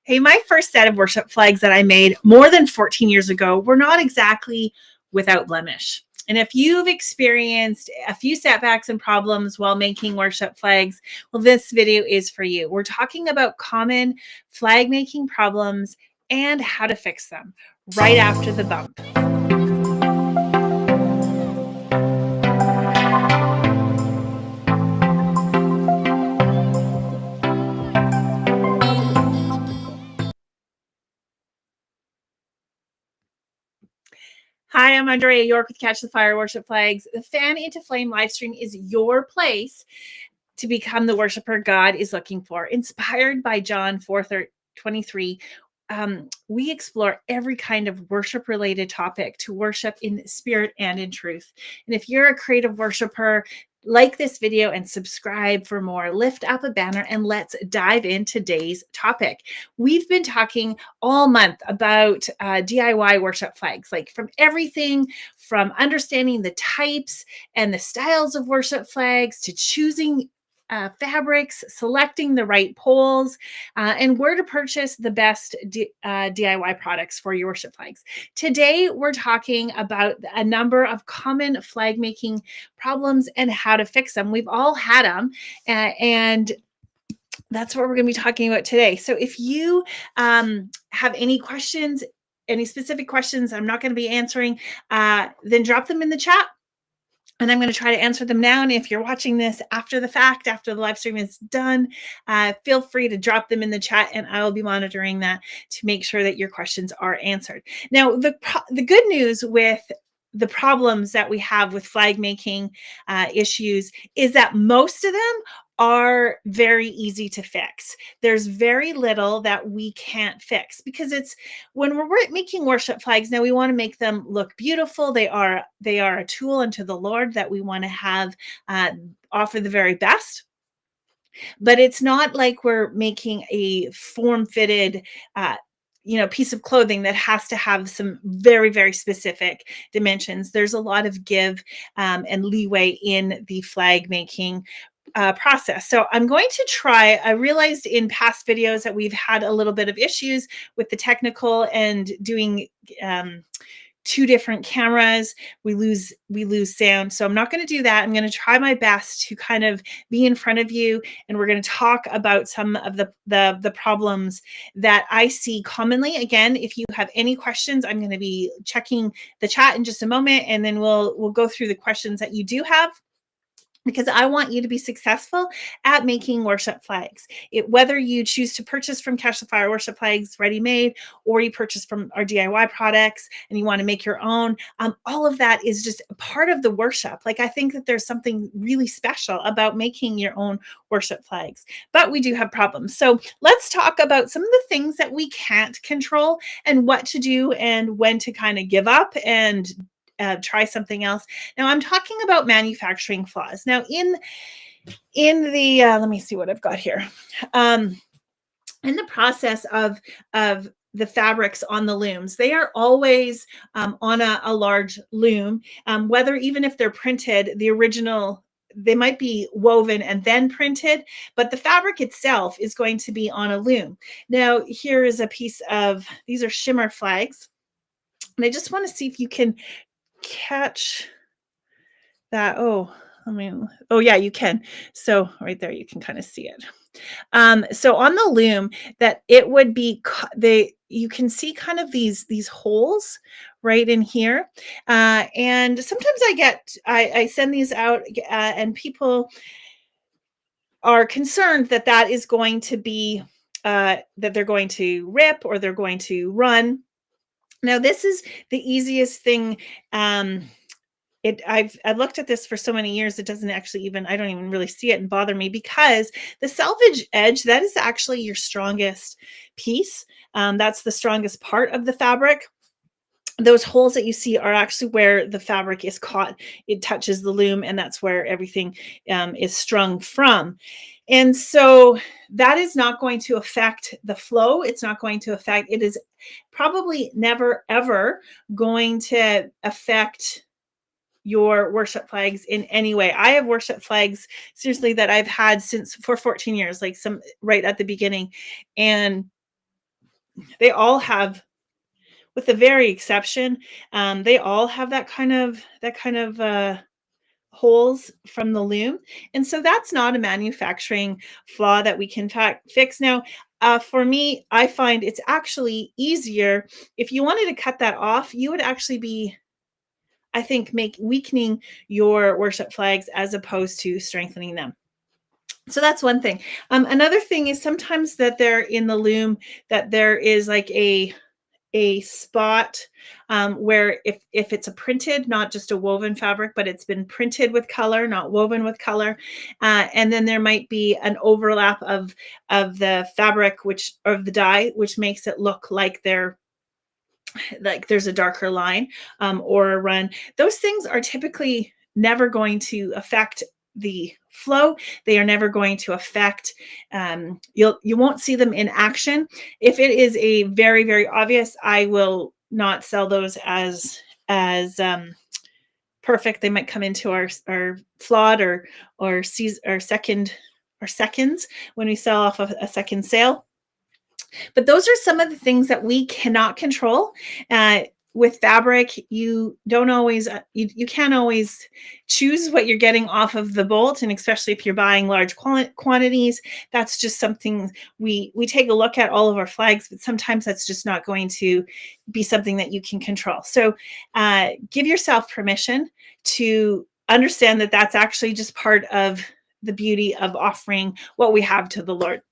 Hey, my first set of worship flags that I made more than 14 years ago were not exactly without blemish. And if you've experienced a few setbacks and problems while making worship flags, well, this video is for you. We're talking about common flag making problems and how to fix them right after the bump. Hi, I'm Andrea York with Catch the Fire Worship Flags. The Fan Into Flame Livestream is your place to become the worshiper God is looking for. Inspired by John 4:23, we explore every kind of worship-related topic to worship in spirit and in truth. And if you're a creative worshiper, like this video and subscribe for more. Lift up a banner and let's dive into today's topic. We've been talking all month about DIY worship flags, like from everything from understanding the types and the styles of worship flags to choosing fabrics, selecting the right poles, and where to purchase the best DIY products for your worship flags. Today, we're talking about a number of common flag making problems and how to fix them. We've all had them, and that's what we're going to be talking about today. So if you have any questions, any specific questions I'm not going to be answering, then drop them in the chat. And I'm going to try to answer them now. And if you're watching this after the fact, after the live stream is done, feel free to drop them in the chat and I will be monitoring that to make sure that your questions are answered. Now, the good news with the problems that we have with flag making issues is that most of them are very easy to fix. There's very little that we can't fix because it's when we're making worship flags now, we want to make them look beautiful. They are a tool unto the Lord that we want to have offer the very best. But it's not like we're making a form-fitted piece of clothing that has to have some very, very specific dimensions. There's a lot of give and leeway in the flag making process. So I'm going to try, I realized in past videos that we've had a little bit of issues with the technical and doing two different cameras. We lose sound. So I'm not going to do that. I'm going to try my best to kind of be in front of you. And we're going to talk about some of the problems that I see commonly. Again, if you have any questions, I'm going to be checking the chat in just a moment. And then we'll go through the questions that you do have, because I want you to be successful at making worship flags. Whether you choose to purchase from Catch the Fire worship flags ready-made, or you purchase from our DIY products and you want to make your own, all of that is just a part of the worship. Like, I think that there's something really special about making your own worship flags, but we do have problems. So let's talk about some of the things that we can't control and what to do and when to kind of give up and try something else. Now I'm talking about manufacturing flaws. Now in the, let me see what I've got here. In the process of the fabrics on the looms, they are always on a large loom, whether even if they're printed, the original, they might be woven and then printed, but the fabric itself is going to be on a loom. Now here is a piece of, these are shimmer flags. And I just want to see if you can catch that? Oh, I mean, oh yeah, you can. So right there, you can kind of see it. So on the loom, that it would be they you can see kind of these holes right in here, and sometimes I send these out, and people are concerned that that is going to be that they're going to rip or they're going to run. Now this is the easiest thing. I've looked at this for so many years, it doesn't actually even, I don't even really see it and bother me, because the selvage edge, that is actually your strongest piece. That's the strongest part of the fabric. Those holes that you see are actually where the fabric is caught. It touches the loom, and that's where everything is strung from. And so that is not going to affect the flow. It's not going to affect, it is probably never, ever going to affect your worship flags in any way. I have worship flags, seriously, that I've had since for 14 years, like some right at the beginning. And they all have, with the very exception, they all have that kind of holes from the loom. And so that's not a manufacturing flaw that we can fix. Now, for me, I find it's actually easier. If you wanted to cut that off, you would actually be, I think, weakening your worship flags as opposed to strengthening them. So that's one thing. Another thing is sometimes that they're in the loom, that there is like a spot, where if it's a printed, not just a woven fabric, but it's been printed with color, not woven with color, and then there might be an overlap of the fabric, which, of the dye, which makes it look like there's a darker line, or a run. Those things are typically never going to affect the flow. They are never going to affect, you won't see them in action. If it is a very, very obvious, I will not sell those as perfect. They might come into our flawed or seconds when we sell off a second sale. But those are some of the things that we cannot control. With fabric, you don't always, you can't always choose what you're getting off of the bolt, and especially if you're buying large quantities, that's just something we take a look at all of our flags, but sometimes that's just not going to be something that you can control. So give yourself permission to understand that that's actually just part of the beauty of offering what we have to the Lord.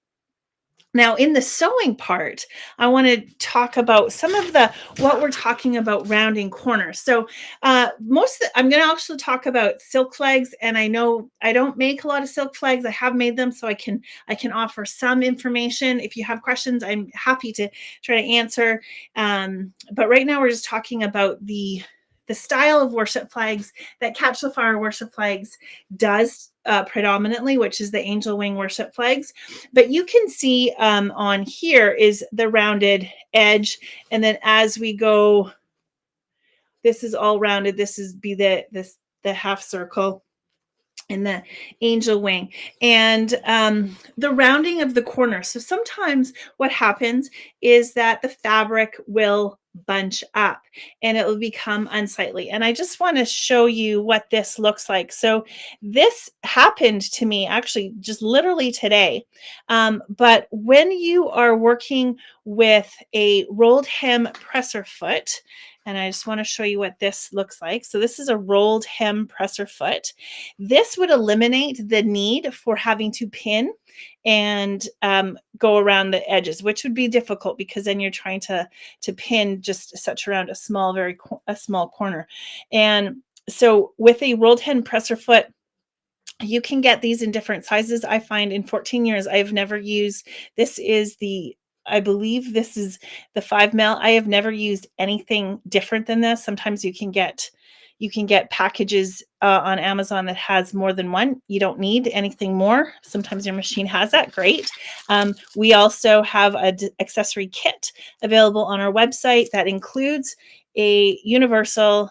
Now, in the sewing part, I want to talk about some of what we're talking about rounding corners. So, I'm going to also talk about silk flags, and I know I don't make a lot of silk flags. I have made them, so I can offer some information. If you have questions, I'm happy to try to answer. But right now, we're just talking about the style of worship flags that Catch the Fire Worship Flags does predominantly, which is the angel wing worship flags. But you can see on here is the rounded edge, and then as we go, this is all rounded. This is the half circle and the angel wing, and the rounding of the corner. So sometimes what happens is that the fabric will bunch up and it will become unsightly. And I just want to show you what this looks like. So this happened to me actually just literally today. But when you are working with a rolled hem presser foot, and I just want to show you what this looks like. So this is a rolled hem presser foot. This would eliminate the need for having to pin and go around the edges, which would be difficult because then you're trying to pin just such around a small corner. And so with a rolled hem presser foot, you can get these in different sizes. I find in 14 years, I've never used, I believe this is the 5 mil. I have never used anything different than this. Sometimes you can get packages on Amazon that has more than one. You don't need anything more. Sometimes your machine has that. Great. We also have an accessory kit available on our website that includes a universal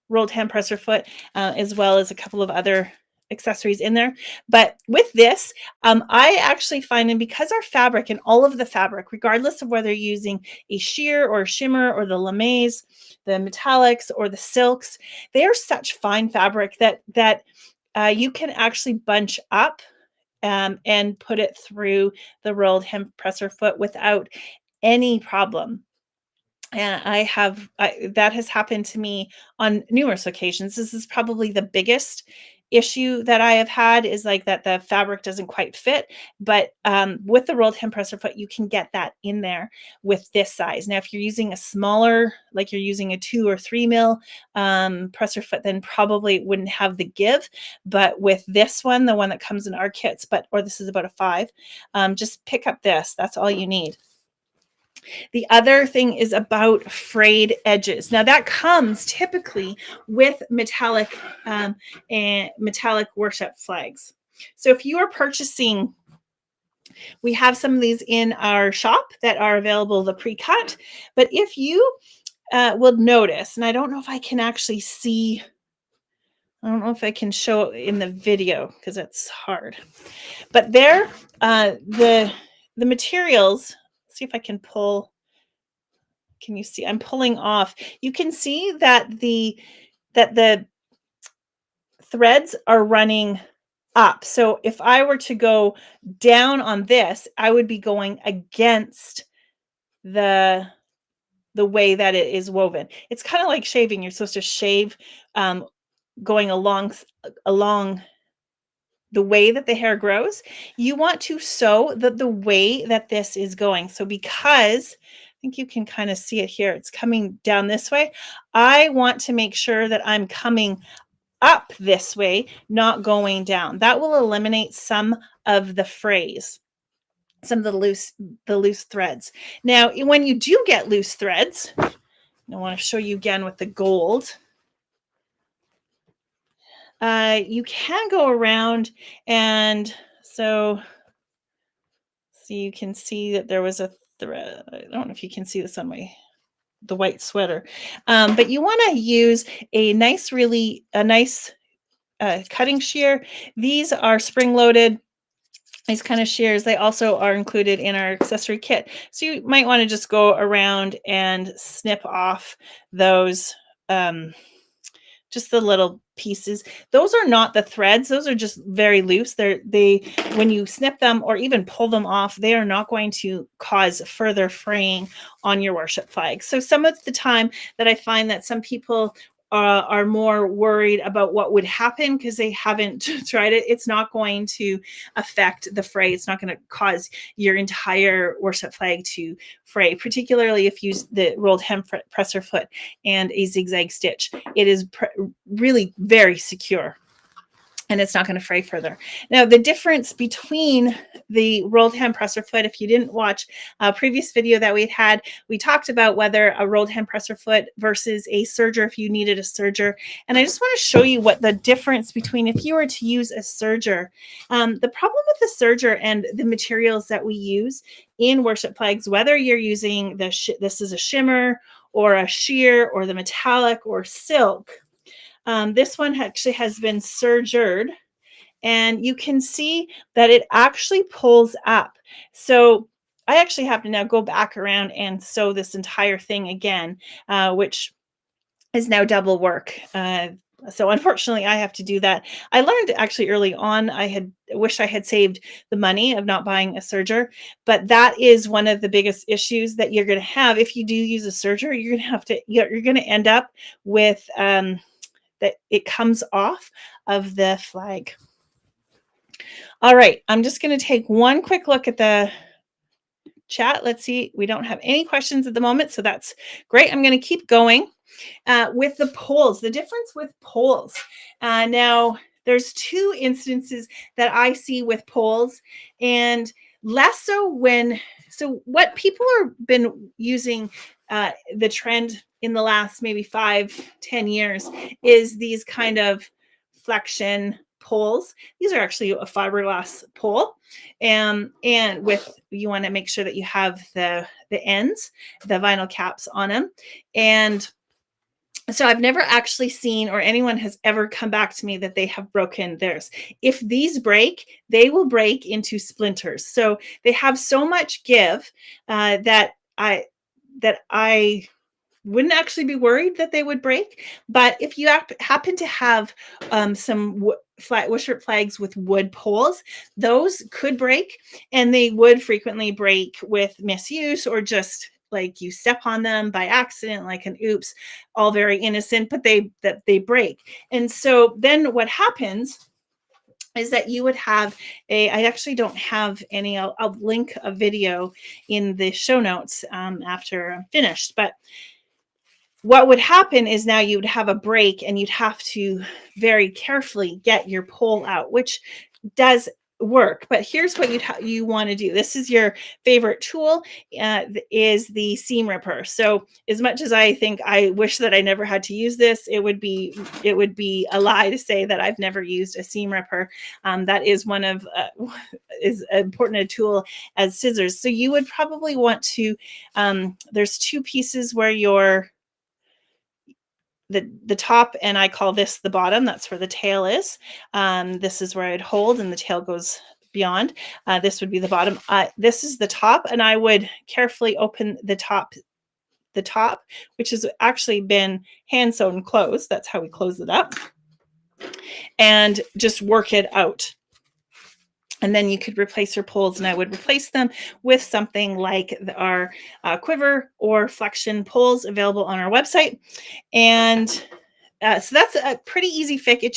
rolled hem presser foot, as well as a couple of other accessories in there. But with this, I actually find, and because our fabric and all of the fabric, regardless of whether you're using a sheer or a shimmer or the lamaze, the metallics or the silks, they are such fine fabric that you can actually bunch up and put it through the rolled hem presser foot without any problem. And that has happened to me on numerous occasions. This is probably the biggest issue that I have had, is like that the fabric doesn't quite fit. But with the rolled hem presser foot, you can get that in there with this size. Now, if you're using a smaller, like you're using a 2 or 3 mil presser foot, then probably it wouldn't have the give. But with this one, the one that comes in our kits, or this is about a 5, just pick up this. That's all you need. The other thing is about frayed edges. Now that comes typically with metallic and metallic worship flags. So if you are purchasing, we have some of these in our shop that are available, the pre-cut. But if you will notice, and I don't know if I can actually see, I don't know if I can show it in the video because it's hard. But there, the materials. Let's see if I can pull. Can you see? I'm pulling off. You can see that the threads are running up. So if I were to go down on this, I would be going against the way that it is woven. It's kind of like shaving. You're supposed to shave going along the way that the hair grows. You want to sew the way that this is going. So because I think you can kind of see it here, it's coming down this way. I want to make sure that I'm coming up this way, not going down. That will eliminate some of the frays, some of the loose threads. Now, when you do get loose threads, I want to show you again with the gold. You can go around, and so you can see that there was a thread. I don't know if you can see this on the white sweater, but you want to use a nice cutting shear. These are spring-loaded. These kind of shears, they also are included in our accessory kit. So you might want to just go around and snip off those, just the little pieces. Those are not the threads. Those are just very loose. When you snip them or even pull them off, they are not going to cause further fraying on your worship flag. So some of the time that I find that some people are more worried about what would happen because they haven't tried it. It's not going to affect the fray. It's not going to cause your entire worship flag to fray, particularly if you use the rolled hem presser foot and a zigzag stitch. It is really very secure, and it's not going to fray further. Now, the difference between the rolled hem presser foot, if you didn't watch a previous video that we talked about whether a rolled hem presser foot versus a serger, if you needed a serger. And I just want to show you what the difference between if you were to use a serger. The problem with the serger and the materials that we use in worship flags, whether you're using this is a shimmer or a sheer or the metallic or silk, this one actually has been sergered, and you can see that it actually pulls up. So I actually have to now go back around and sew this entire thing again, which is now double work. So unfortunately, I have to do that. I learned actually early on, I wish I had saved the money of not buying a serger, but that is one of the biggest issues that you're going to have. If you do use a serger, you're going to end up with that it comes off of the flag. All right, I'm just going to take one quick look at the chat. Let's see. We don't have any questions at the moment, so that's great. I'm going to keep going with the poles. The difference with poles. Now, there's 2 instances that I see with poles, and less so what people have been using, the trend in the last maybe 5-10 years is these kind of flexion poles. These are actually a fiberglass pole, and you want to make sure that you have the ends, the vinyl caps on them, and So I've never actually seen, or anyone has ever come back to me that they have broken theirs. If these break, they will break into splinters. So they have so much give that I wouldn't actually be worried that they would break. But if you happen to have some Wishart flags with wood poles, those could break, and they would frequently break with misuse, or just like you step on them by accident, like an oops, all very innocent, but they break. And so then what happens is that you would have I actually don't have any, I'll link a video in the show notes after I'm finished, but what would happen is now you'd have a break, and you'd have to very carefully get your pole out, which does work. But here's what you want to do. This is your favorite tool, is the seam ripper. So as much as I think I wish that I never had to use this, it would be a lie to say that I've never used a seam ripper. That is one of is important a tool as scissors. So you would probably want to there's two pieces where the top, and I call this the bottom. That's where the tail is. This is where I'd hold, and the tail goes beyond. This would be the bottom. This is the top, and I would carefully open the top, which has actually been hand sewn closed. That's how we close it up, and just work it out. And then you could replace your poles, and I would replace them with something like our quiver or flexion poles available on our website. And so that's a pretty easy fix. It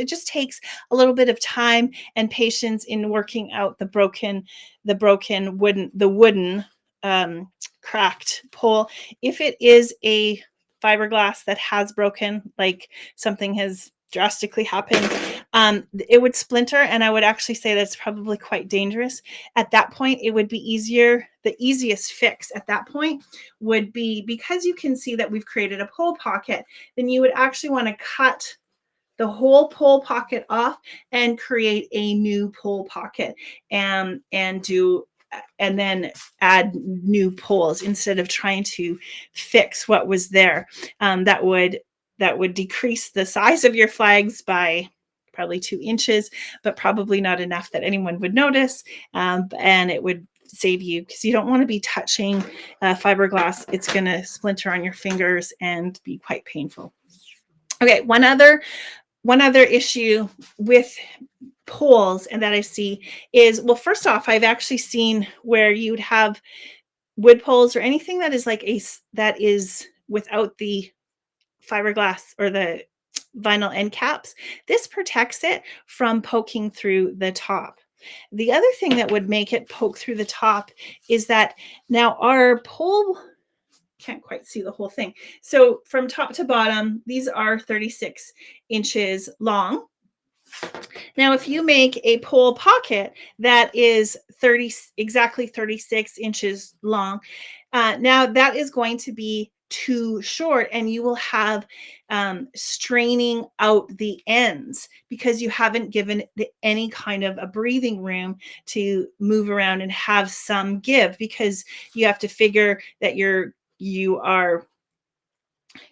just takes a little bit of time and patience in working out the wooden cracked pole. If it is a fiberglass that has broken, like something has drastically happened, it would splinter, and I would actually say that's probably quite dangerous. At that point, it would be easier. The easiest fix at that point would be, because you can see that we've created a pole pocket, then you would actually want to cut the whole pole pocket off and create a new pole pocket, and then add new poles instead of trying to fix what was there. That would decrease the size of your flags by probably 2 inches, but probably not enough that anyone would notice. And it would save you, because you don't want to be touching fiberglass. It's going to splinter on your fingers and be quite painful. Okay, one other issue with poles, and that I see, is, well, first off, I've actually seen where you'd have wood poles, or anything that is without the fiberglass or the vinyl end caps. This protects it from poking through the top. The other thing that would make it poke through the top is that now our pole, can't quite see the whole thing. So from top to bottom, these are 36 inches long. Now, if you make a pole pocket that is exactly 36 inches long, now that is going to be too short, and you will have straining out the ends, because you haven't given it any kind of a breathing room to move around and have some give, because you have to figure that you are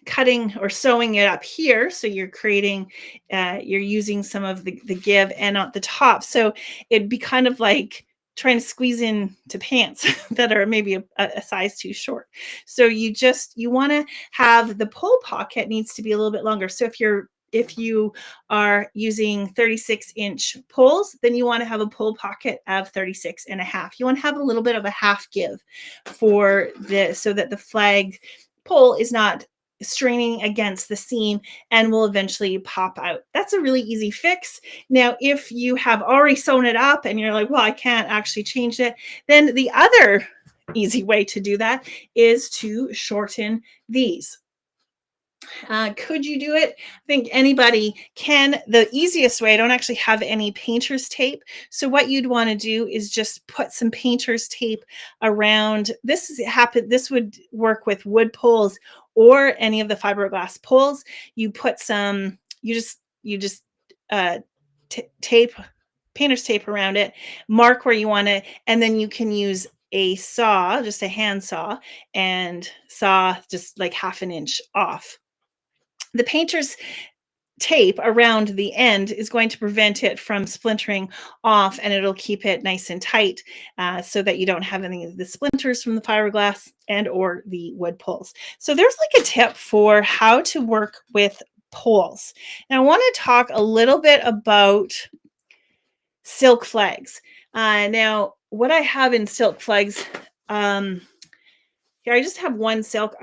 cutting or sewing it up here, so you're using some of the give and at the top, so it'd be kind of like trying to squeeze into pants that are maybe a size too short. So you want to have the pole pocket needs to be a little bit longer. So if you are using 36-inch poles, then you want to have a pole pocket of 36 and a half. You want to have a little bit of a half give so that the flag pole is not straining against the seam and will eventually pop out. That's a really easy fix. Now, if you have already sewn it up and you're like, well, I can't actually change it, then the other easy way to do that is to shorten these. Could you do it? I think anybody can. The easiest way, I don't actually have any painter's tape. So what you'd want to do is just put some painter's tape around. This would work with wood poles or any of the fiberglass poles. You put some, you just tape, painter's tape around it, mark where you want it, and then you can use a saw, just a hand saw, and saw just like half an inch off. The painter's tape around the end is going to prevent it from splintering off, and it'll keep it nice and tight, so that you don't have any of the splinters from the fiberglass and or the wood poles. So there's like a tip for how to work with poles. Now I want to talk a little bit about silk flags. Now what I have in silk flags, um, here I just have one silk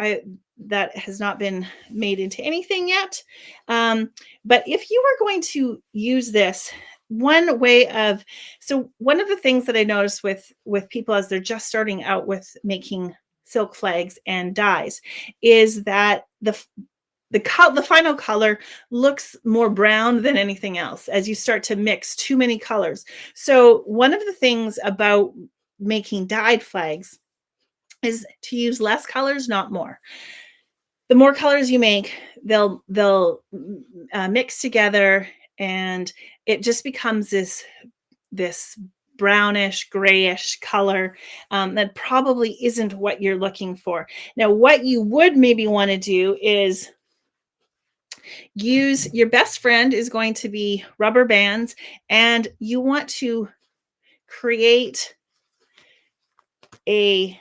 that has not been made into anything yet. But if you are going to use this, one way of, so one of the things that I notice with people as they're just starting out with making silk flags and dyes is that the final color looks more brown than anything else as you start to mix too many colors. So one of the things about making dyed flags is to use less colors, not more. The more colors you make, they'll mix together, and it just becomes this brownish, grayish color, that probably isn't what you're looking for. Now, what you would maybe want to do is use, your best friend is going to be rubber bands, and you want to create a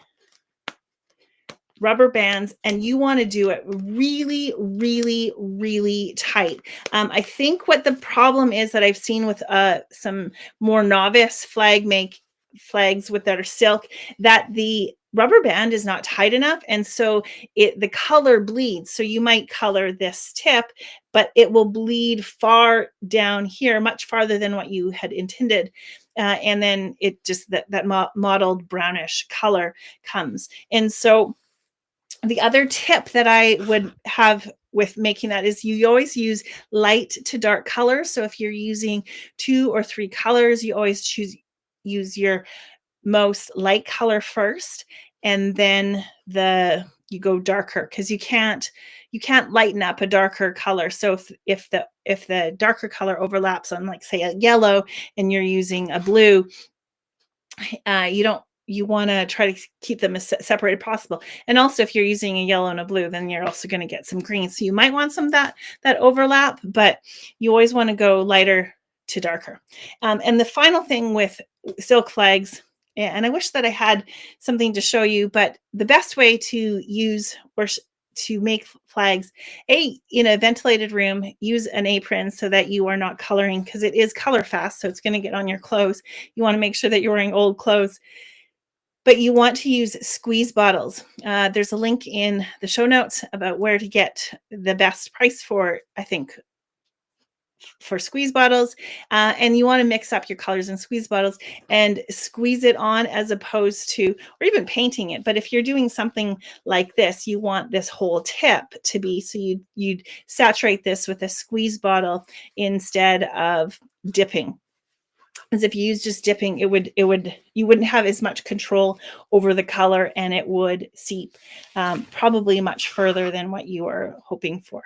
rubber bands, and you want to do it really, really, really tight. I think what the problem is that I've seen with some more novice flags with that are silk, that the rubber band is not tight enough, and so the color bleeds. So you might color this tip, but it will bleed far down here, much farther than what you had intended. And then it just that mottled brownish color comes. And so the other tip that I would have with making that is you always use light to dark colors. So if you're using 2 or 3 colors, you always use your most light color first, and then you go darker, because you can't lighten up a darker color. So if the darker color overlaps on, like, say, a yellow, and you're using a blue, you want to try to keep them as separated possible. And also, if you're using a yellow and a blue, then you're also going to get some green. So you might want some of that overlap, but you always want to go lighter to darker. And the final thing with silk flags, and I wish that I had something to show you, but the best way to use or to make flags, in a ventilated room, use an apron so that you are not coloring, because it is color fast, so it's going to get on your clothes. You want to make sure that you're wearing old clothes, but you want to use squeeze bottles. There's a link in the show notes about where to get the best price for, I think, for squeeze bottles. And you want to mix up your colors in squeeze bottles and squeeze it on, as opposed to, or even painting it. But if you're doing something like this, you want this whole tip to be, so you'd saturate this with a squeeze bottle instead of dipping. As if you use just dipping, you wouldn't have as much control over the color, and it would seep probably much further than what you are hoping for.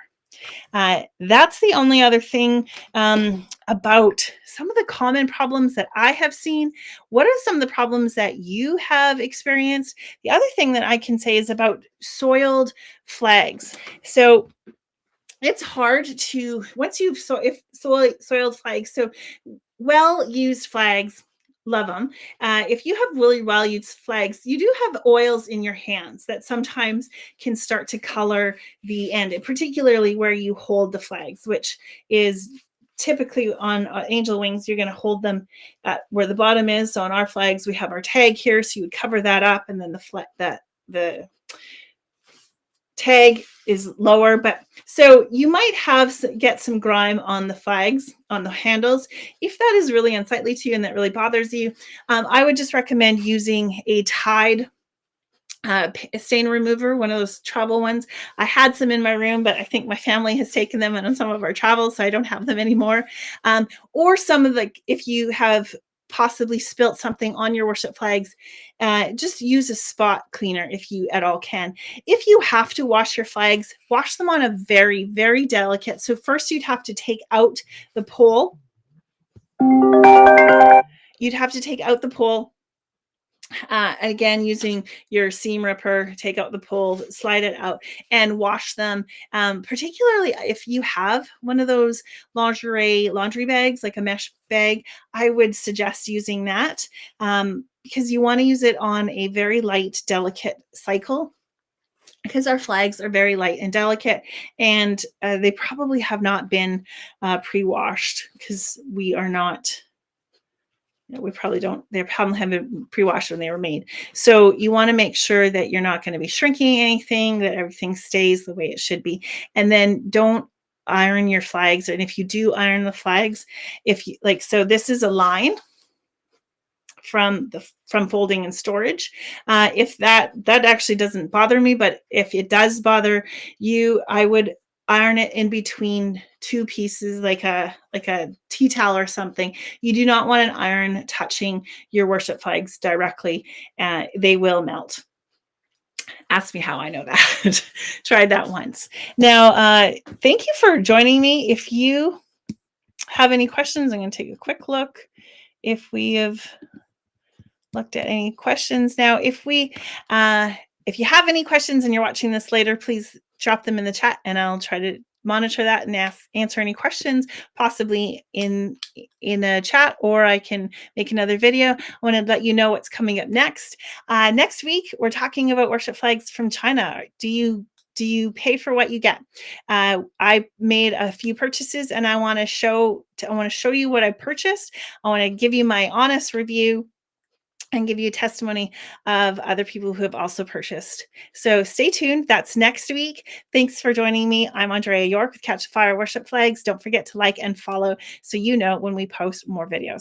That's the only other thing about some of the common problems that I have seen. What are some of the problems that you have experienced? The other thing that I can say is about soiled flags. So it's hard to, once you've soiled flags, so well-used flags, love them. If you have really well-used flags, you do have oils in your hands that sometimes can start to color the end, and particularly where you hold the flags, which is typically on angel wings, you're going to hold them at where the bottom is. So on our flags, we have our tag here, so you would cover that up, and then the tag is lower. But so you might get some grime on the flags, on the handles. If that is really unsightly to you and that really bothers you, I would just recommend using a Tide stain remover, one of those travel ones. I had some in my room, but I think my family has taken them on some of our travels, so I don't have them anymore. Or some of if you have possibly spilt something on your worship flags, just use a spot cleaner if you at all can. If you have to wash your flags, wash them on a very, very delicate. So first you'd have to take out the pole. You'd have to take out the pole Again, using your seam ripper, take out the pole, slide it out, and wash them. Particularly if you have one of those lingerie laundry bags, like a mesh bag, I would suggest using that, because you want to use it on a very light, delicate cycle, because our flags are very light and delicate, and they probably have not been pre-washed, because we are not, we probably don't, they probably haven't pre-washed when they were made. So you want to make sure that you're not going to be shrinking anything, that everything stays the way it should be. And then don't iron your flags. And if you do iron the flags, if you like, so this is a line from folding and storage. If that actually doesn't bother me, but if it does bother you, I would iron it in between two pieces, like a tea towel or something. You do not want an iron touching your worship flags directly. They will melt. Ask me how I know that. Tried that once. Now, thank you for joining me. If you have any questions, I'm going to take a quick look if we have looked at any questions. Now, if you have any questions and you're watching this later, please drop them in the chat, and I'll try to monitor that and answer any questions, possibly in a chat, or I can make another video. I want to let you know what's coming up next. Next week, we're talking about worship flags from China. Do you pay for what you get? I made a few purchases, and I want to show you what I purchased. I want to give you my honest review and give you a testimony of other people who have also purchased. So stay tuned. That's next week. Thanks for joining me. I'm Andrea York with Catch the Fire Worship Flags. Don't forget to like and follow so you know when we post more videos.